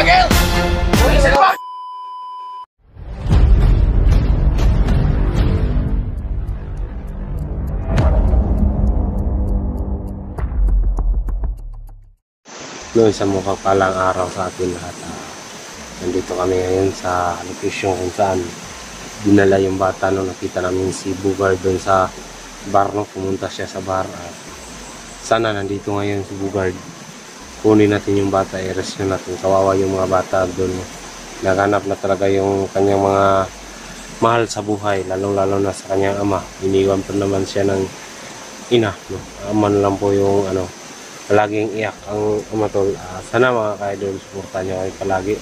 gagel! No, isang mapagpalang araw sa atin lahat. Nandito kami ngayon sa location kung saan dinala yung bata. No, nakita namin si Bugard doon sa bar. No, pumunta siya sa bar. Sana nandito ngayon si Bugard. Kunin natin yung bata, i-rescue natin. Kawawa yung mga bata doon. No. Naghanap na talaga yung kanyang mga mahal sa buhay, lalong-lalo na sa kanyang ama. Iniwan pa naman siya ng ina. No. Ama na lang po yung palaging iyak ang amatol. Sana mga ka-idol, suportahan nyo kami palagi.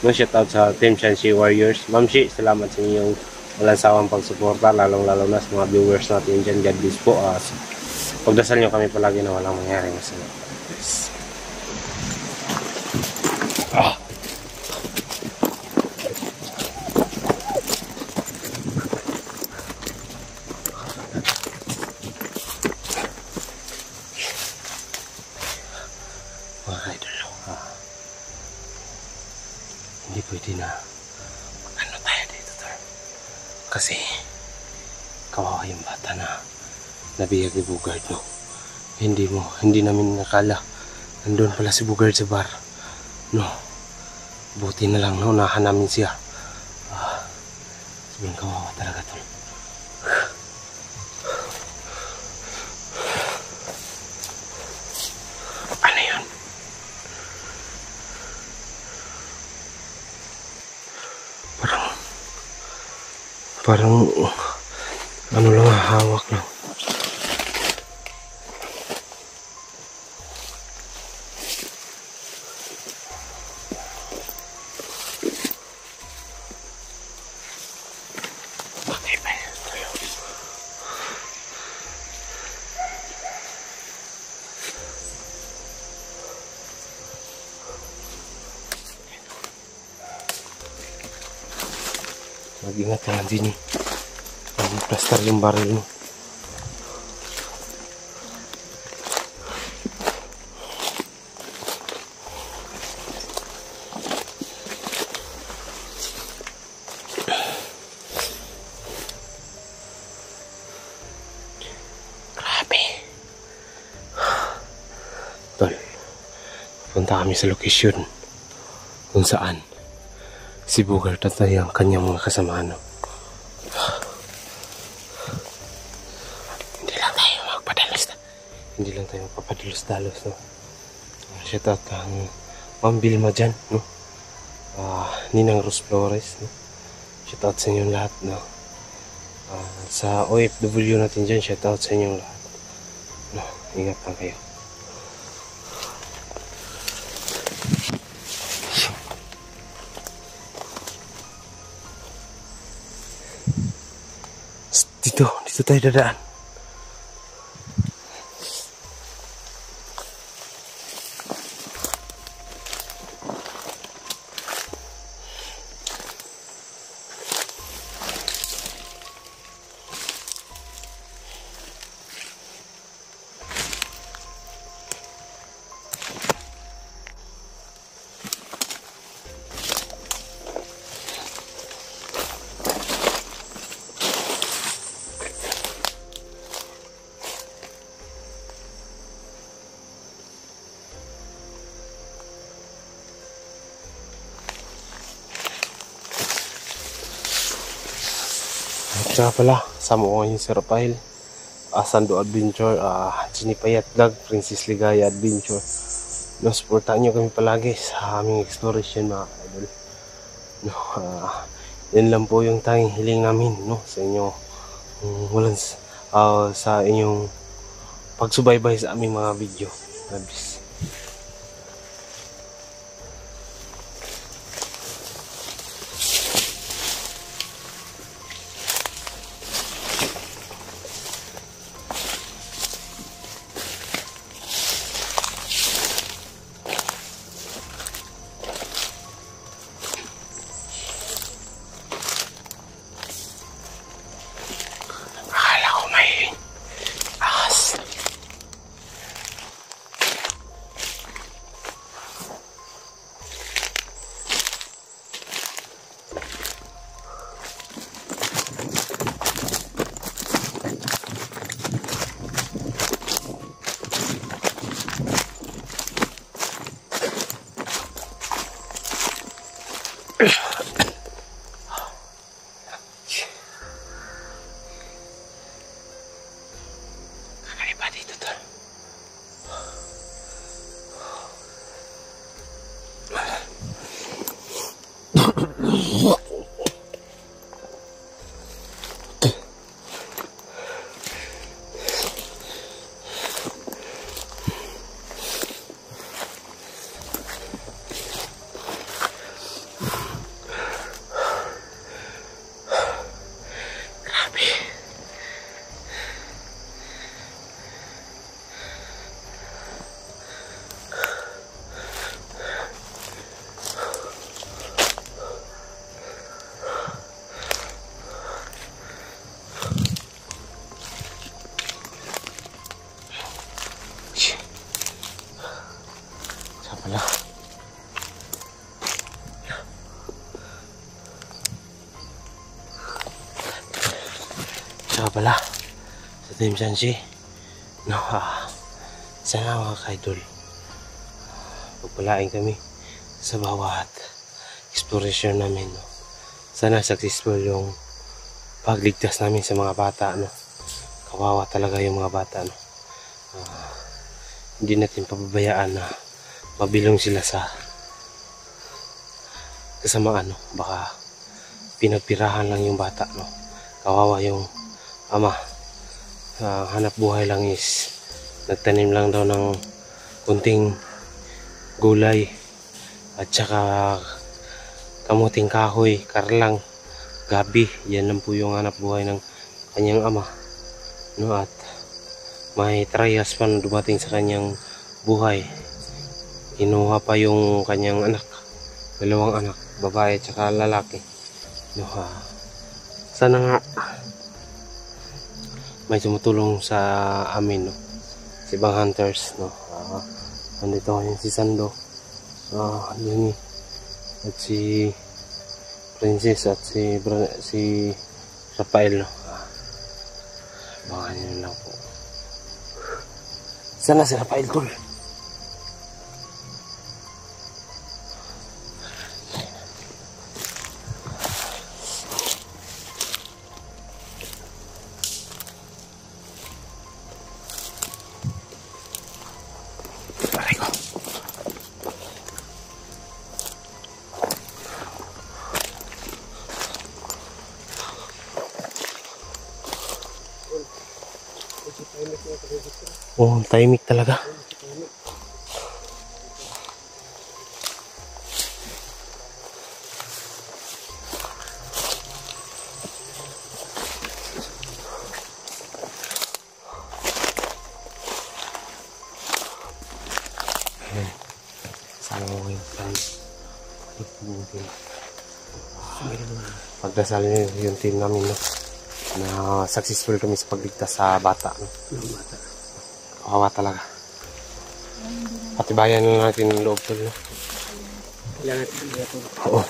Shout out sa Team Shanxi Warriors. Ma'am Shi, salamat sa inyong walang sawang pagsuporta, lalong-lalo na sa mga viewers natin dyan. God bless po. Pagdasal nyo kami palagi na walang mangyari masama. Yes. Hindi pwede na ano tayo dito, tol. Kasi kawawa yung bata na nabiyag ni Bugard, no. Hindi namin nakala nandun pala si Bugard sa bar, no. Buti na lang, no, nahan namin siya. Sabihin, kawawa talaga, tol. Ano yun? Parang ano lang, hawak lang. Okay ba yan? Mag-ingat ka lang din eh. Plaster yung baril mo. Grabe. Tol, punta kami sa location kung saan si Bugard at ang kanyang mga kasama, no. Hindi lang tayo magpapadalos-dalos, no. Shout out kang Ma'am Vilma dyan, no. Ninang Rose Flores, no. Shout out sa inyong lahat, no. Sa OFW natin dyan, shout out sa inyong lahat, no. Ingat lang kayo. Dito tayo dadaan. Tsaka pala, sama ko ngayon si Rafael, Sando Adventure, Jinipayat Vlog, Princess Ligaya Adventure. No, supportahan nyo kami palagi sa aming exploration, mga idol. No, yan lang po yung tanging hiling namin, no, sa inyo, sa inyong pagsubaybay sa aming mga video. God bless. nga pala sa Team Sanshi, no, sana mga ka-idol, pagpalain kami sa bawat exploration namin, no. Sana successful yung pagligtas namin sa mga bata, no. Kawawa talaga yung mga bata, no. Hindi natin pababayaan na mabilong sila sa kasamaan, no. Baka pinagpirahan lang yung bata, no. Kawawa yung ama. Hanap buhay lang is nagtanim lang daw ng kunting gulay at saka kamuting kahoy, karlang, gabi. Yan lang po yung hanap buhay ng kanyang ama, no. At may trials pa na dumating sa kanyang buhay. Kinuha pa yung kanyang anak, dalawang anak, babae at saka lalaki, no. Sana nga may tumutulong sa amin, no, si ibang hunters, no. Nandito ngayon si Sando, Lini at si Princess at si Rafael, no. Baka nyo lang po. Sana si Rafael, tol. Oh, tahimik talaga. Sana mo yung plan. Pagdasal niyo yung team namin, no, na successful kami sa pagligtas sa bata, no. Kawawa talaga. Patibayan na natin yung loob, tol, no. Kailangan natin ito. Oo.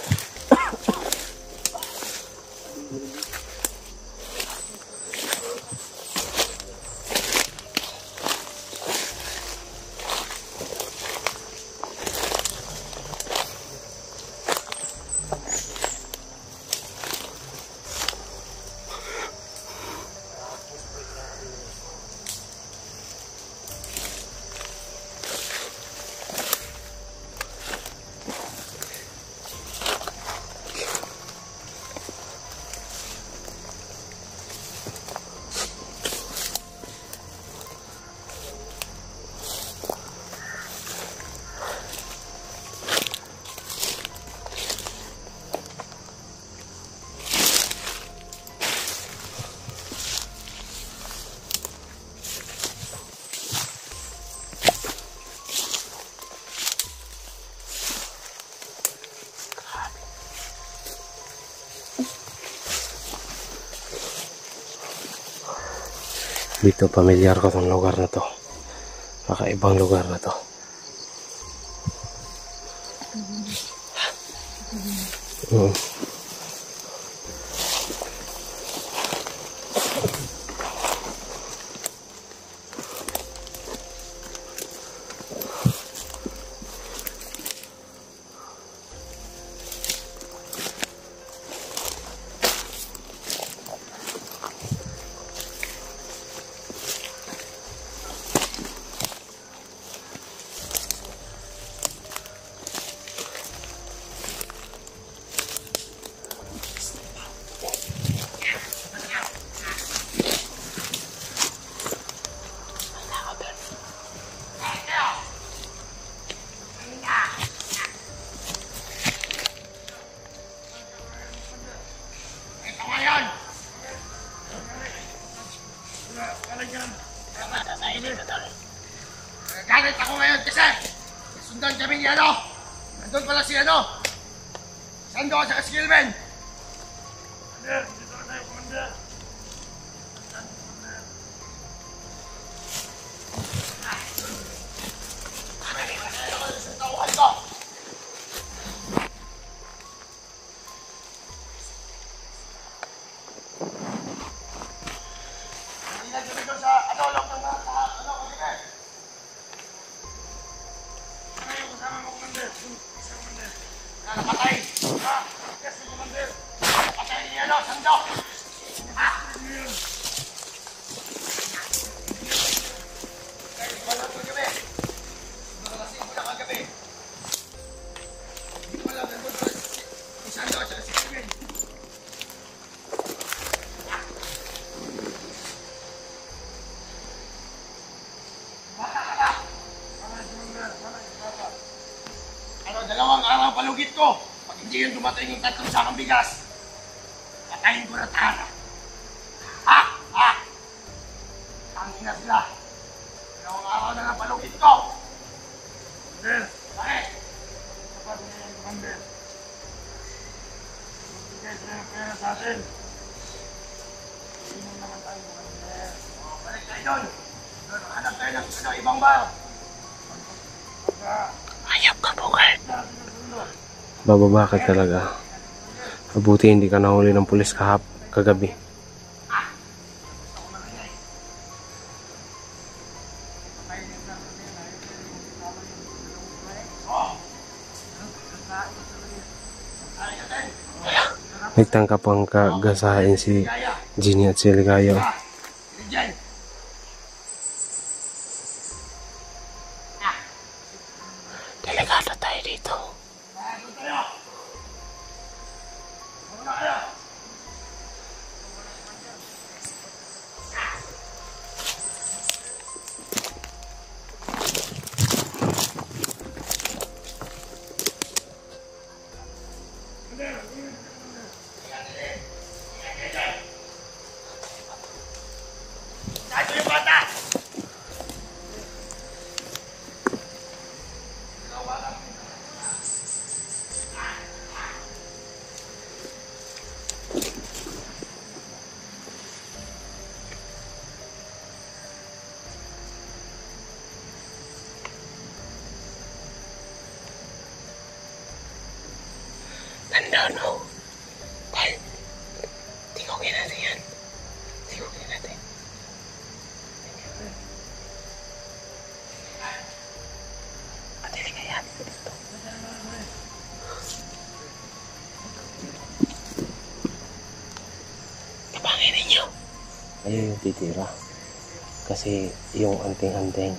Dito pamilyar ko tong lugar na to. Kakaibang lugar na to. Nagalit ako ngayon kasi sundan kami ni ano. Nandun pala si ano. Sando at saka si Gilman. Commander, dito na tayo, Commander. ano, sando! Ha? Kahit wala ko gabi. Nakalasing ko na kagabi. Hindi ko alam, nandun ko si Sando at si Kevin. Ano, 2 araw palugit ko. Pag hindi yun dumating yung 3 sakang bigas, patayin ko na Tara. Ha? Ha? Tangin na sila. 2 araw na lang palugit ko. Commander, bakit? Sapat na yan, Commander. Bigay sila ng pera sa atin. Inom naman tayo, Commander. O, balik tayo doon. Doon, hanap tayo ng ibang bar. Hayop ka, Bogart. Bababa ka talaga. Mabuti hindi ka nahuli ng pulis kagabi. Nagtangka pang kagasahin si Ginny at si Ligayo. Delikado tayo dito. Ito yung bata! Nandun, oh. Dahil, tingogin natin yan. Tingogin natin. Matiling nga yan. Kapangin ninyo. Ayun yung titira. Kasi yung anting-anting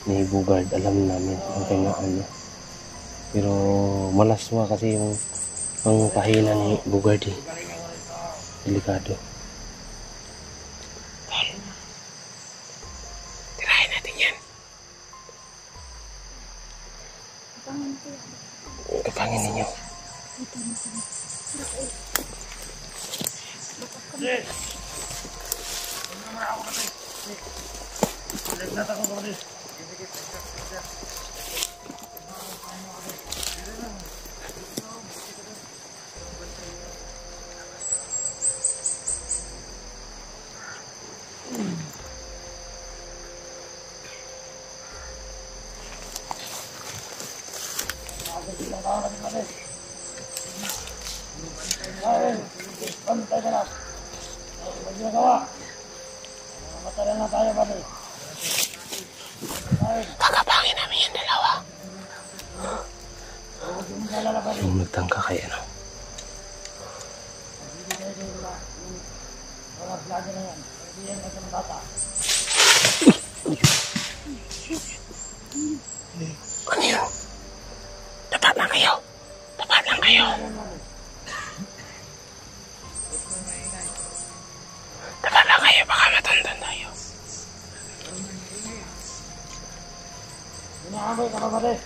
ni Bugard, alam namin ang kanyaan niya. Pero malaswa kasi yung ang pahina ni Bugard eh. Delikado. Tirahin natin yan. Kapangin ninyo. Yes! Ano naman ako kasi? Nagtata ko kasi. Pantay ka lang. Pag ginagawa, matala na tayo ba rin? Kakapangin namin yung dalawa. Yung nagtangka kaya no? Ano yun? Dapat lang kayo. Dapat lang kayo. Dapat lang kayo. Baka matandan tayo. Inaamay ka ba rin?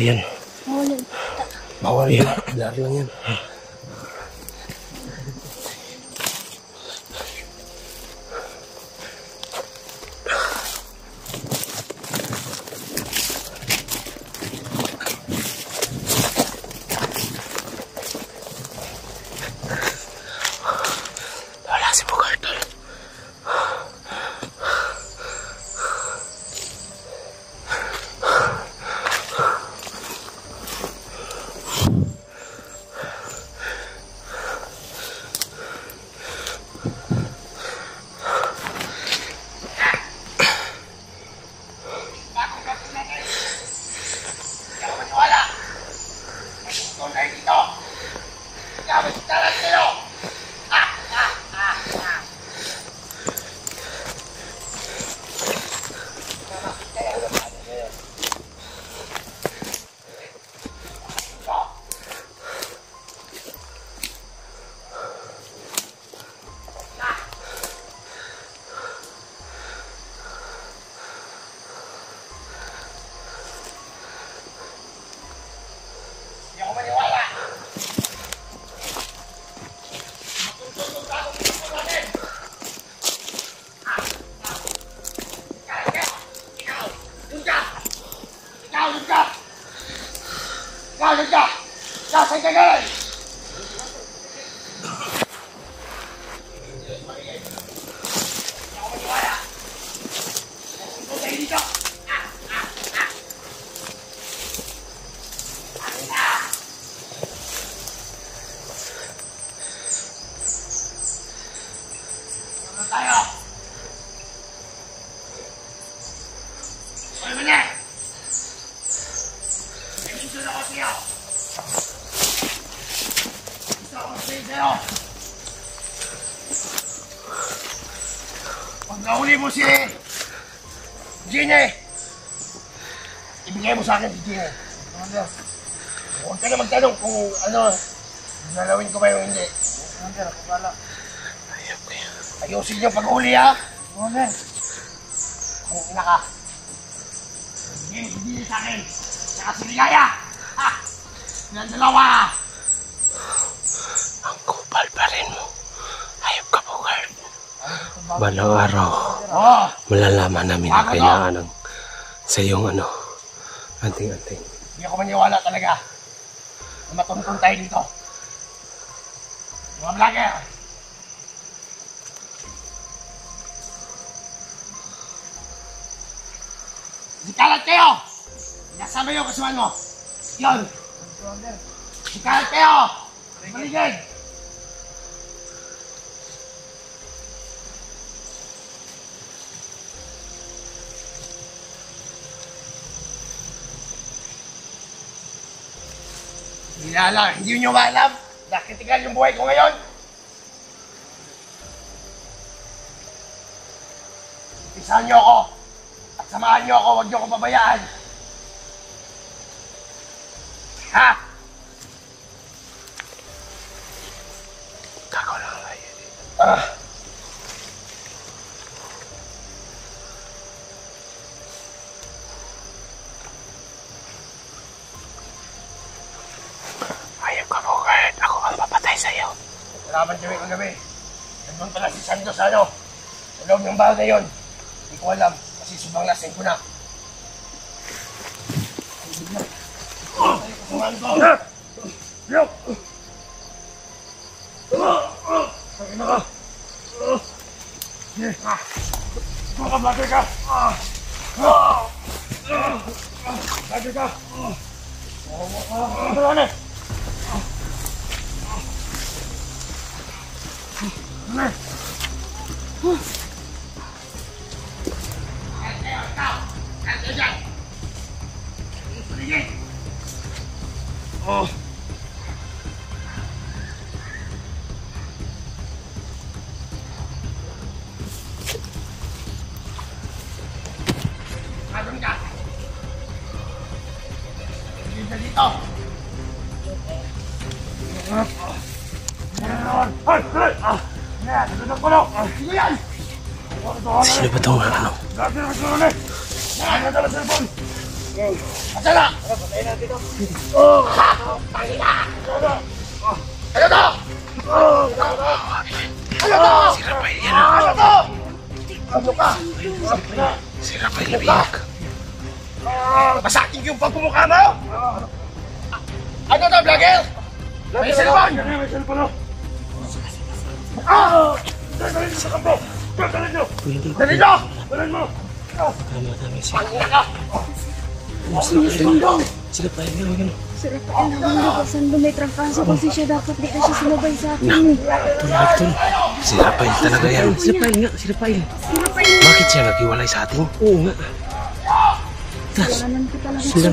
Ayan. Bawal yan. Blur lang yan. Wala si Bogart. Pag nahuli mo si Gine, ibigay mo sa akin si Gine. Huwag ka na magtanong kung ano, nalawin ko ba yung hindi. Ayusin niyo pag-uli, ha? Kung ina ka. Hindi sa akin. Saka si Ligaya. Ha! Yan dalawa. Ang kupal pa rin mo. Hayop ka, Bogart. Balang araw, malalaman namin ang kailangan ng sa iyong anting-anting. Hindi ako maniwala talaga na matuntun tayo dito. Mga vlogger. Sikalat kayo! Nasama yung kasuhan mo. Yun! Sikalat kayo! Maligid! Hindi nyo ba alam? Nakitigal yung buhay ko ngayon? Pisahan nyo ako at samahan nyo ako, huwag nyo ako pabayaan. Ha? Kakaw lang ang layo. Hayop ka, Bogart. Ako ang papatay sa'yo. Salamat kami kagabi. Nandun pala si Santos sa loob ng bahay na yun. Hindi ko alam kasi subang lasing ko na. Kumahan ko! Look! Sakin na ka! Blatter ka! Blatter ka! Ano na? Oh. Adon ka. Dito dito. Sino ba itong ano? Asa na? Patayin natin ito. Tangina! Ano to? Ano to? Si Rafael yan. Ano to? Ano ka? Si Rafael Biyak. Masaking yung pagpumukha mo? Ano to, vlogger? May cellphone! May cellphone, oh! Dalhin sa kampo! Dalhin nyo! Dalhin nyo! Dalhin mo! Kama namin siya. Tangina ka! Si Rafael yan. Si Rafael na hindi saan ba may trangkaso kasi siya dapat di na siya sumabay sa akin eh. Tol. Si Rafael talaga yan. Si Rafael nga, si Rafael. Si Rafael, Bakit siya naghiwalay sa atin? Oo nga. kasalanan ko talaga. Sila